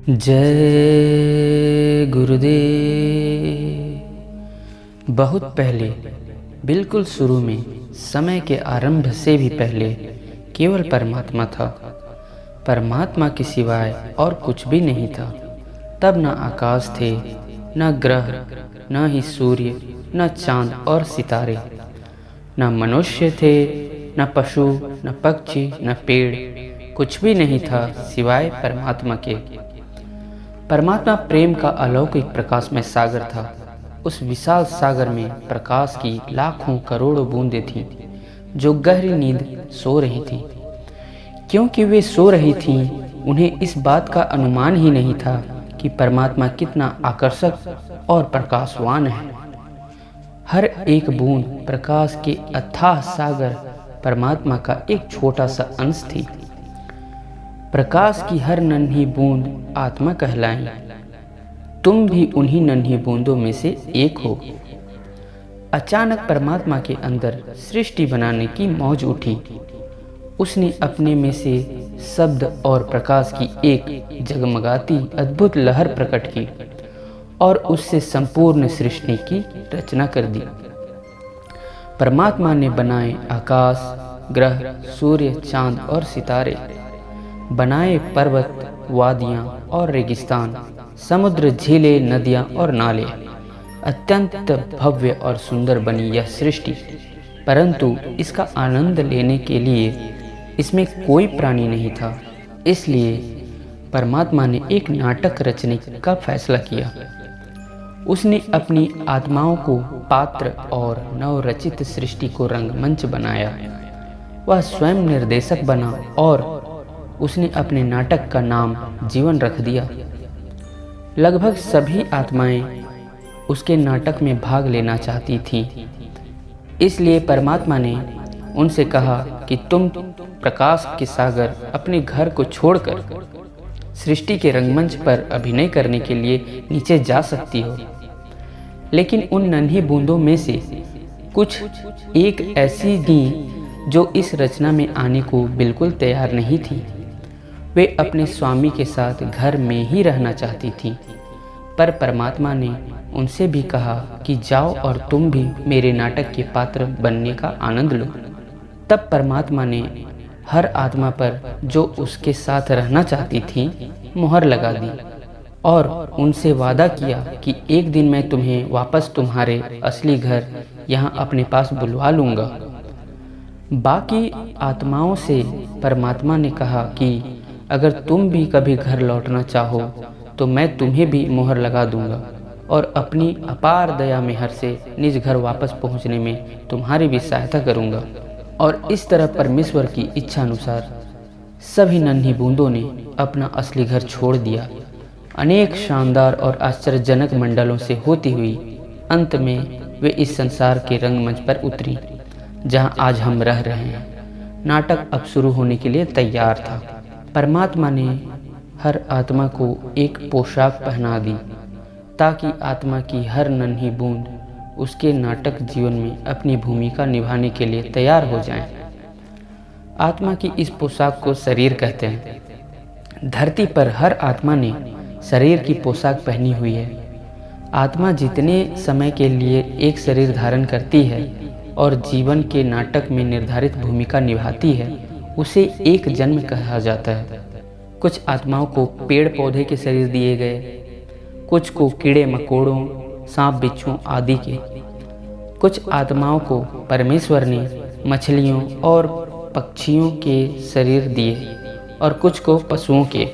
जय गुरुदेव। बहुत पहले, बिल्कुल शुरू में, समय के आरंभ से भी पहले केवल परमात्मा था। परमात्मा के सिवाय और कुछ भी नहीं था। तब न आकाश थे, न ग्रह, न ही सूर्य, न चांद और सितारे, न मनुष्य थे, न पशु, न पक्षी, न पेड़। कुछ भी नहीं था सिवाय परमात्मा के। परमात्मा प्रेम का अलौकिक प्रकाश में सागर था। उस विशाल सागर में प्रकाश की लाखों करोड़ों बूंदें थीं जो गहरी नींद सो रही थीं। क्योंकि वे सो रही थीं, उन्हें इस बात का अनुमान ही नहीं था कि परमात्मा कितना आकर्षक और प्रकाशवान है। हर एक बूंद प्रकाश के अथाह सागर परमात्मा का एक छोटा सा अंश थी। प्रकाश की हर नन्ही बूंद आत्मा कहलाई। तुम भी उन्हीं नन्ही बूंदों में से एक हो। अचानक परमात्मा के अंदर सृष्टि बनाने की मौज उठी। उसने अपने में से शब्द और प्रकाश की एक जगमगाती अद्भुत लहर प्रकट की और उससे संपूर्ण सृष्टि की रचना कर दी। परमात्मा ने बनाए आकाश, ग्रह, सूर्य, चांद और सितारे, बनाए पर्वत, वादियाँ और रेगिस्तान, समुद्र, झीलें, नदियाँ और नाले। अत्यंत भव्य और सुंदर बनी यह सृष्टि, परंतु इसका आनंद लेने के लिए इसमें कोई प्राणी नहीं था। इसलिए परमात्मा ने एक नाटक रचने का फैसला किया। उसने अपनी आत्माओं को पात्र और नवरचित सृष्टि को रंगमंच बनाया। वह स्वयं निर्देशक बना और उसने अपने नाटक का नाम जीवन रख दिया। लगभग सभी आत्माएं उसके नाटक में भाग लेना चाहती थीं। इसलिए परमात्मा ने उनसे कहा कि तुम प्रकाश के सागर अपने घर को छोड़कर सृष्टि के रंगमंच पर अभिनय करने के लिए नीचे जा सकती हो। लेकिन उन नन्ही बूंदों में से कुछ एक ऐसी थीं जो इस रचना में आने को बिल्कुल तैयार नहीं थी। वे अपने स्वामी के साथ घर में ही रहना चाहती थीं। पर परमात्मा ने उनसे भी कहा कि जाओ और तुम भी मेरे नाटक के पात्र बनने का आनंद लो। तब परमात्मा ने हर आत्मा पर जो उसके साथ रहना चाहती थी मुहर लगा दी और उनसे वादा किया कि एक दिन मैं तुम्हें वापस तुम्हारे असली घर यहाँ अपने पास बुलवा लूँगा। बाकी आत्माओं से परमात्मा ने कहा कि अगर तुम भी कभी घर लौटना चाहो तो मैं तुम्हें भी मुहर लगा दूंगा और अपनी अपार दया मेहर से निज घर वापस पहुंचने में तुम्हारी भी सहायता करूंगा। और इस तरह परमेश्वर की इच्छा अनुसार सभी नन्ही बूंदों ने अपना असली घर छोड़ दिया। अनेक शानदार और आश्चर्यजनक मंडलों से होती हुई अंत में वे इस संसार के रंगमंच पर उतरी जहां आज हम रह रहे हैं। नाटक अब शुरू होने के लिए तैयार था। परमात्मा ने हर आत्मा को एक पोशाक पहना दी ताकि आत्मा की हर नन्ही बूंद उसके नाटक जीवन में अपनी भूमिका निभाने के लिए तैयार हो जाए। आत्मा की इस पोशाक को शरीर कहते हैं। धरती पर हर आत्मा ने शरीर की पोशाक पहनी हुई है। आत्मा जितने समय के लिए एक शरीर धारण करती है और जीवन के नाटक में निर्धारित भूमिका निभाती है, उसे एक जन्म कहा जाता है। कुछ आत्माओं को पेड़ पौधे के शरीर दिए गए, कुछ को कीड़े मकोड़ों, सांप बिच्छुओं आदि के। कुछ आत्माओं को परमेश्वर ने मछलियों और पक्षियों के शरीर दिए और कुछ को पशुओं के।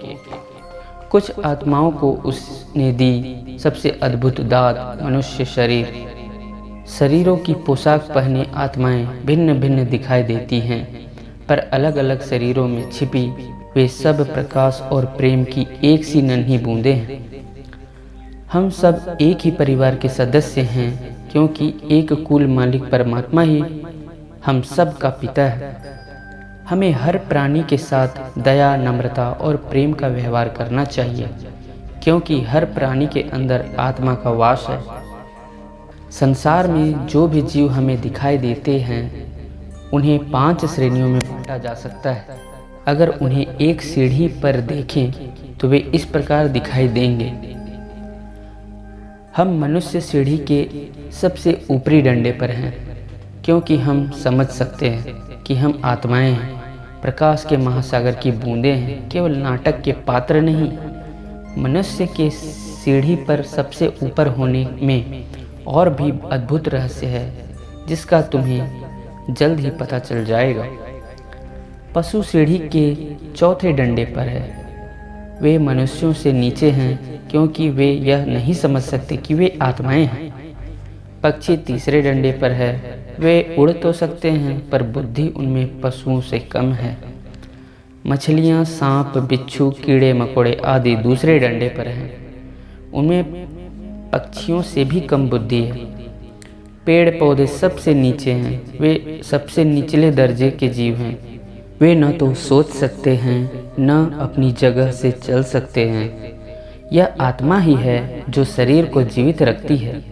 कुछ आत्माओं को उसने दी सबसे अद्भुत दाद, मनुष्य शरीर। शरीरों की पोशाक पहने आत्माएं भिन्न भिन्न दिखाई देती हैं, पर अलग अलग शरीरों में छिपी वे सब प्रकाश और प्रेम की एक सी नन्ही बूंदें हैं। हम सब एक ही परिवार के सदस्य हैं, क्योंकि एक कुल मालिक परमात्मा ही हम सब का पिता है। हमें हर प्राणी के साथ दया, नम्रता और प्रेम का व्यवहार करना चाहिए, क्योंकि हर प्राणी के अंदर आत्मा का वास है। संसार में जो भी जीव हमें दिखाई देते हैं उन्हें 5 श्रेणियों में बांटा जा सकता है। अगर उन्हें एक सीढ़ी पर देखें तो वे इस प्रकार दिखाई देंगे। हम मनुष्य सीढ़ी के सबसे ऊपरी डंडे पर हैं, क्योंकि हम समझ सकते हैं कि हम आत्माएं हैं, प्रकाश के महासागर की बूंदें हैं, केवल नाटक के पात्र नहीं। मनुष्य के सीढ़ी पर सबसे ऊपर होने में और भी अद्भुत रहस्य है, जिसका तुम्हें जल्द ही पता चल जाएगा। पशु सीढ़ी के चौथे डंडे पर है। वे मनुष्यों से नीचे हैं, क्योंकि वे यह नहीं समझ सकते कि वे आत्माएं हैं। पक्षी तीसरे डंडे पर है। वे उड़ तो सकते हैं, पर बुद्धि उनमें पशुओं से कम है। मछलियाँ, सांप, बिच्छू, कीड़े मकोड़े आदि दूसरे डंडे पर हैं। उनमें पक्षियों से भी कम बुद्धि है। पेड़ पौधे सबसे नीचे हैं। वे सबसे निचले दर्जे के जीव हैं। वे न तो सोच सकते हैं, न अपनी जगह से चल सकते हैं। यह आत्मा ही है जो शरीर को जीवित रखती है,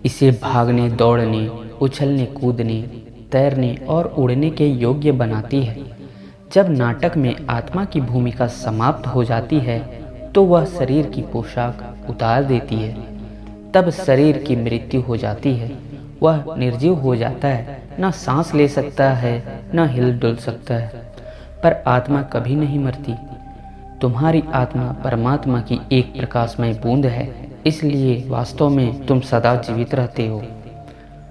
इसे भागने, दौड़ने, उछलने, कूदने, तैरने और उड़ने के योग्य बनाती है। जब नाटक में आत्मा की भूमिका समाप्त हो जाती है, तो वह शरीर की पोशाक उतार देती है। तब शरीर की मृत्यु हो जाती है। वह निर्जीव हो जाता है, न सांस ले सकता है, न हिल डुल सकता है। पर आत्मा कभी नहीं मरती। तुम्हारी आत्मा परमात्मा की एक प्रकाशमय बूंद है, इसलिए वास्तव में तुम सदा जीवित रहते हो।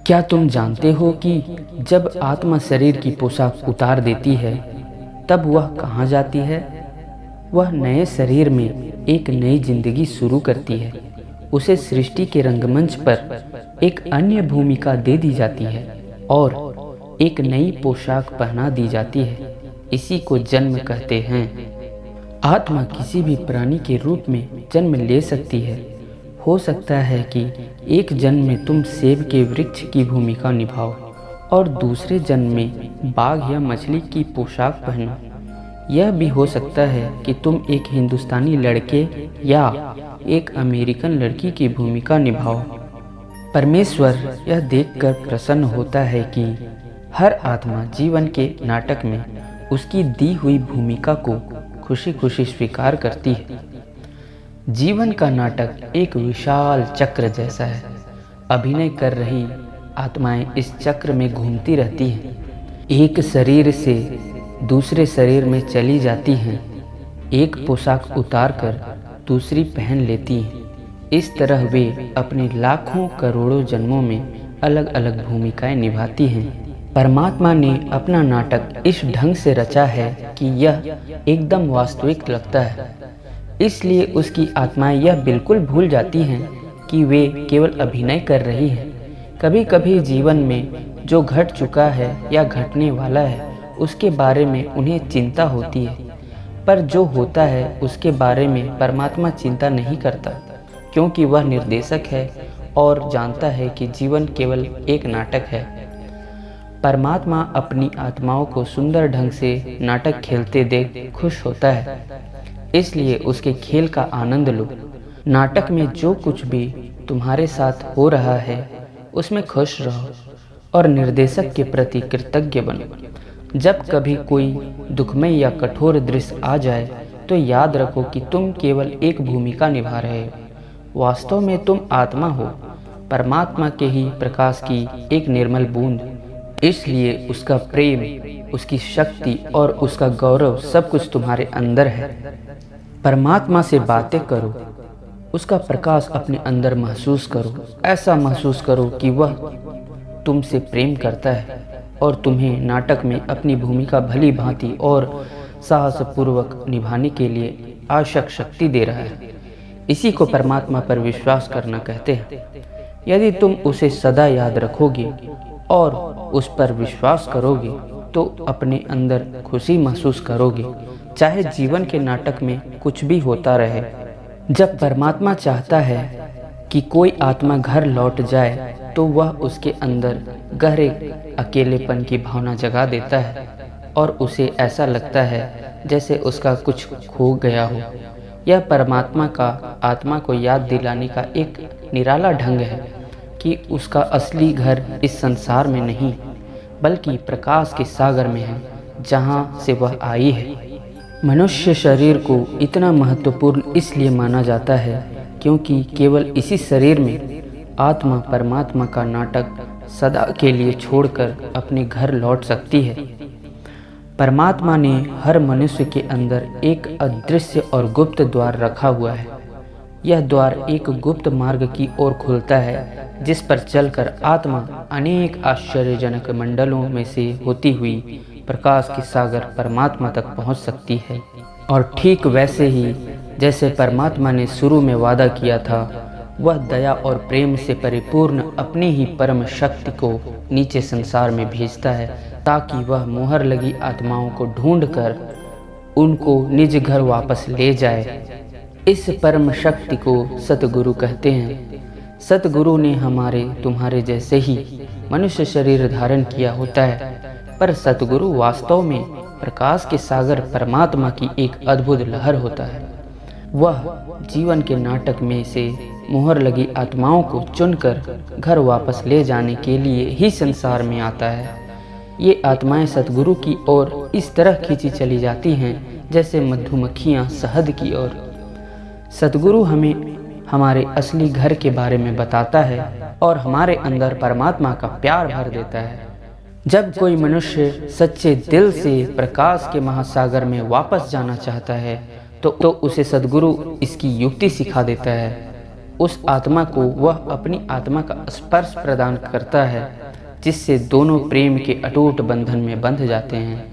क्या तुम जानते हो कि जब आत्मा शरीर की पोशाक उतार देती है, तब वह कहाँ जाती है? वह नए शरीर में एक नई जिंदगी शुरू करती है। उसे सृष्टि के रंगमंच पर एक अन्य भूमिका दे दी जाती है और एक नई पोशाक पहना दी जाती है। इसी को जन्म कहते हैं। आत्मा किसी भी प्राणी के रूप में जन्म ले सकती है। हो सकता है कि एक जन्म में तुम सेब के वृक्ष की भूमिका निभाओ और दूसरे जन्म में बाघ या मछली की पोशाक पहनो। यह भी हो सकता है कि तुम एक हिंदुस्तानी लड़के या एक अमेरिकन लड़की की भूमिका निभाओ। परमेश्वर यह देखकर प्रसन्न होता है कि हर आत्मा जीवन के नाटक में उसकी दी हुई भूमिका को खुशी खुशी स्वीकार करती है। जीवन का नाटक एक विशाल चक्र जैसा है। अभिनय कर रही आत्माएं इस चक्र में घूमती रहती हैं। एक शरीर से दूसरे शरीर में चली जाती हैं। एक पोशाक उतारकर दूसरी पहन लेती हैं। इस तरह वे अपने लाखों करोड़ों जन्मों में अलग अलग भूमिकाएं निभाती हैं। परमात्मा ने अपना नाटक इस ढंग से रचा है कि यह एकदम वास्तविक लगता है। इसलिए उसकी आत्माएं यह बिल्कुल भूल जाती हैं कि वे केवल अभिनय कर रही हैं। कभी कभी जीवन में जो घट चुका है या घटने वाला है, उसके बारे में उन्हें चिंता होती है, पर जो होता है उसके बारे में परमात्मा चिंता नहीं करता, क्योंकि वह निर्देशक है और जानता है कि जीवन केवल एक नाटक है। परमात्मा अपनी आत्माओं को सुंदर ढंग से नाटक खेलते देख खुश होता है, इसलिए उसके खेल का आनंद लो। नाटक में जो कुछ भी तुम्हारे साथ हो रहा है, उसमें खुश रहो और निर्देशक के प्रति कृतज्ञ बनो। जब कभी कोई दुखमय या कठोर दृश्य आ जाए, तो याद रखो कि तुम केवल एक भूमिका निभा रहे हो। वास्तव में तुम आत्मा हो, परमात्मा के ही प्रकाश की एक निर्मल बूंद। इसलिए उसका प्रेम, उसकी शक्ति और उसका गौरव सब कुछ तुम्हारे अंदर है। परमात्मा से बातें करो, उसका प्रकाश अपने अंदर महसूस करो। ऐसा महसूस करो कि वह तुमसे प्रेम करता है और तुम्हें नाटक में अपनी भूमिका भली भांति और साहसपूर्वक निभाने के लिए आवश्यक शक्ति दे रहा है। इसी को परमात्मा पर विश्वास करना कहते हैं। यदि तुम उसे सदा याद रखोगे और उस पर विश्वास करोगे, तो अपने अंदर खुशी महसूस करोगे, चाहे जीवन के नाटक में कुछ भी होता रहे। जब परमात्मा चाहता है कि कोई आत्मा घर लौट जाए, तो वह उसके अंदर गहरे अकेलेपन की भावना जगा देता है और उसे ऐसा लगता है जैसे उसका कुछ खो गया हो। यह परमात्मा का आत्मा को याद दिलाने का एक निराला ढंग है कि उसका असली घर इस संसार में नहीं, बल्कि प्रकाश के सागर में है, जहाँ से वह आई है। मनुष्य शरीर को इतना महत्वपूर्ण इसलिए माना जाता है क्योंकि केवल इसी शरीर में आत्मा परमात्मा का नाटक सदा के लिए छोड़कर अपने घर लौट सकती है। परमात्मा ने हर मनुष्य के अंदर एक अदृश्य और गुप्त द्वार रखा हुआ है। यह द्वार एक गुप्त मार्ग की ओर खुलता है जिस पर चलकर आत्मा अनेक आश्चर्यजनक मंडलों में से होती हुई प्रकाश के सागर परमात्मा तक पहुंच सकती है। और ठीक वैसे ही जैसे परमात्मा ने शुरू में वादा किया था, वह दया और प्रेम से परिपूर्ण अपनी ही परम शक्ति को नीचे संसार में भेजता है ताकि वह मुहर लगी आत्माओं को ढूंढकर उनको निज घर वापस ले जाए। इस परम शक्ति को सतगुरु कहते हैं। सतगुरु ने हमारे तुम्हारे जैसे ही मनुष्य शरीर धारण किया होता है, पर सतगुरु वास्तव में प्रकाश के सागर परमात्मा की एक अद्भुत लहर होता है। वह जीवन के नाटक में से मुहर लगी आत्माओं को चुनकर घर वापस ले जाने के लिए ही संसार में आता है। ये आत्माएं सतगुरु की ओर इस तरह खींची चली जाती हैं जैसे मधुमक्खियां शहद की ओर। सतगुरु हमें हमारे असली घर के बारे में बताता है और हमारे अंदर परमात्मा का प्यार भर देता है। जब कोई मनुष्य सच्चे दिल से प्रकाश के महासागर में वापस जाना चाहता है तो उसे सद्गुरु इसकी युक्ति सिखा देता है। उस आत्मा को वह अपनी आत्मा का स्पर्श प्रदान करता है जिससे दोनों प्रेम के अटूट बंधन में बंध जाते हैं।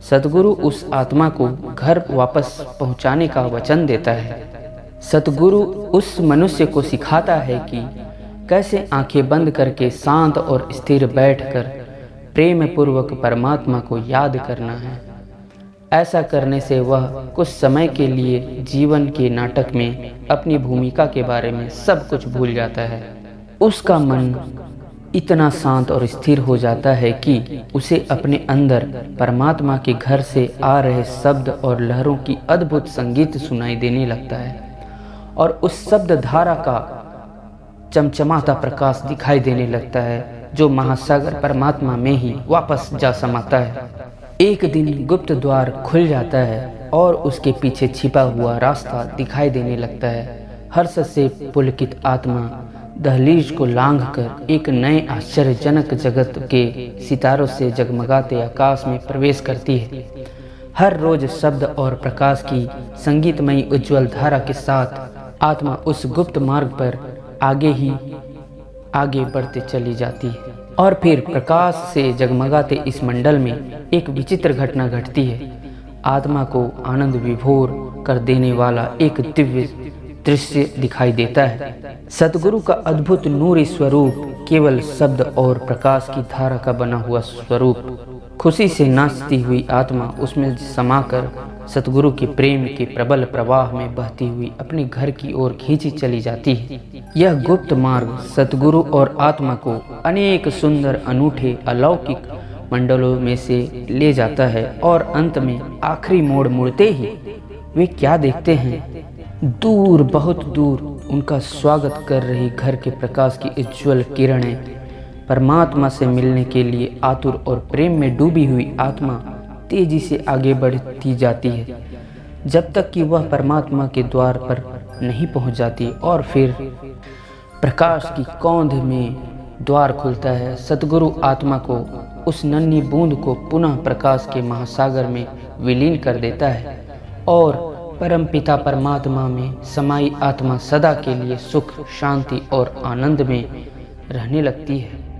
सद्गुरु उस आत्मा को घर वापस पहुंचाने का वचन देता है। सतगुरु उस मनुष्य को सिखाता है कि कैसे आंखें बंद करके शांत और स्थिर बैठकर प्रेम पूर्वक परमात्मा को याद करना है। ऐसा करने से वह कुछ समय के लिए जीवन के नाटक में अपनी भूमिका के बारे में सब कुछ भूल जाता है। उसका मन इतना शांत और स्थिर हो जाता है कि उसे अपने अंदर परमात्मा के घर से आ रहे शब्द और लहरों की अद्भुत संगीत सुनाई देने लगता है और उस शब्द धारा का चमचमाता प्रकाश दिखाई देने लगता है जो महासागर परमात्मा में ही वापस जा समाता है। एक दिन गुप्त द्वार खुल जाता है और उसके पीछे छिपा हुआ रास्ता दिखाई देने लगता है। हर्ष से पुलकित आत्मा दहलीज को लांघकर एक नए आश्चर्यजनक जगत के सितारों से जगमगाते आकाश में प्रवेश करती है। हर रोज शब्द और प्रकाश की संगीतमयी उज्जवल धारा के साथ आत्मा उस गुप्त मार्ग पर आगे बढ़ते चली जाती है। और फिर प्रकाश से जगमगाते इस मंडल में एक विचित्र घटना घटती है। आत्मा को आनंद विभोर कर देने वाला एक दिव्य दृश्य दिखाई देता है। सतगुरु का अद्भुत नूरी स्वरूप केवल शब्द और प्रकाश की धारा का बना हुआ स्वरूप। खुशी से नाचती हुई आत्मा उसमें समाकर सतगुरु के प्रेम के प्रबल प्रवाह में बहती हुई अपने घर की ओर खींची चली जाती है। यह गुप्त मार्ग सतगुरु और आत्मा को अनेक सुंदर अनूठे अलौकिक मंडलों में से ले जाता है और अंत में आखिरी मोड़ मुड़ते ही वे क्या देखते हैं? दूर, बहुत दूर उनका स्वागत कर रही घर के प्रकाश की उज्ज्वल किरणें। परमात्मा से मिलने के लिए आतुर और प्रेम में डूबी हुई आत्मा तेजी से आगे बढ़ती जाती है जब तक कि वह परमात्मा के द्वार पर नहीं पहुंच जाती। और फिर प्रकाश की कौंध में द्वार खुलता है। सतगुरु आत्मा को उस नन्ही बूंद को पुनः प्रकाश के महासागर में विलीन कर देता है और परम पिता परमात्मा में समाई आत्मा सदा के लिए सुख, शांति और आनंद में रहने लगती है।